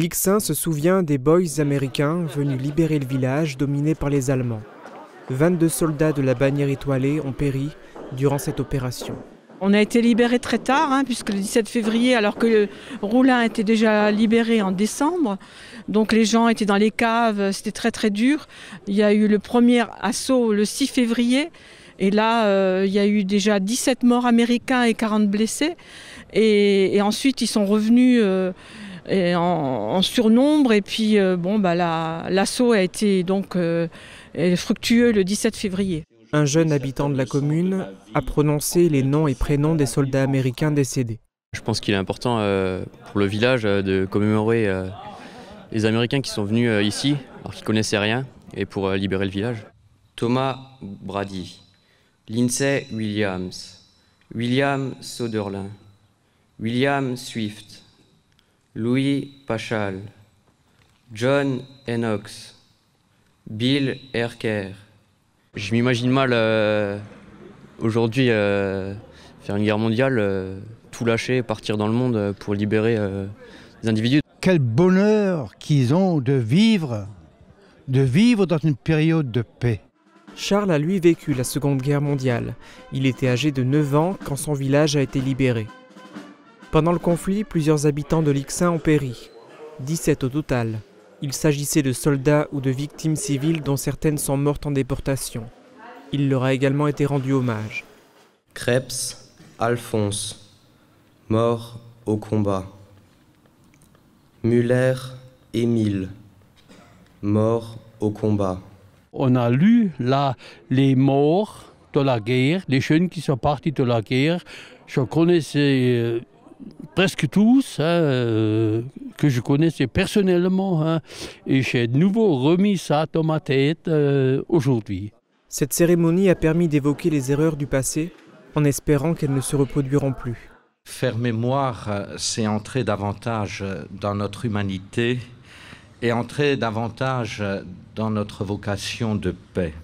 Lixin se souvient des Boys américains venus libérer le village dominé par les Allemands. 22 soldats de la bannière étoilée ont péri durant cette opération. On a été libérés très tard, puisque le 17 février, alors que Roulin était déjà libéré en décembre. Donc les gens étaient dans les caves, c'était très très dur. Il y a eu le premier assaut le 6 février. Et là, il y a eu déjà 17 morts américains et 40 blessés. Et ensuite, ils sont revenus en surnombre. Et puis, l'assaut a été donc fructueux le 17 février. Un jeune habitant de la commune a prononcé les noms et prénoms des soldats américains décédés. Je pense qu'il est important pour le village de commémorer les Américains qui sont venus ici, alors qu'ils ne connaissaient rien, et pour libérer le village. Thomas Brady, Lindsay Williams, William Soderlin, William Swift, Louis Pachal, John Enox, Bill Erker. Je m'imagine mal aujourd'hui faire une guerre mondiale, tout lâcher, partir dans le monde pour libérer les individus. Quel bonheur qu'ils ont de vivre dans une période de paix. Charles a lui vécu la Seconde Guerre mondiale. Il était âgé de 9 ans quand son village a été libéré. Pendant le conflit, plusieurs habitants de Lixin ont péri. 17 au total. Il s'agissait de soldats ou de victimes civiles dont certaines sont mortes en déportation. Il leur a également été rendu hommage. Krebs Alphonse, mort au combat. Müller Émile, mort au combat. On a lu là les morts de la guerre, les jeunes qui sont partis de la guerre. Je connaissais presque tous, que je connaissais personnellement, et j'ai de nouveau remis ça dans ma tête aujourd'hui. Cette cérémonie a permis d'évoquer les erreurs du passé, en espérant qu'elles ne se reproduiront plus. Faire mémoire, c'est entrer davantage dans notre humanité et entrer davantage dans notre vocation de paix.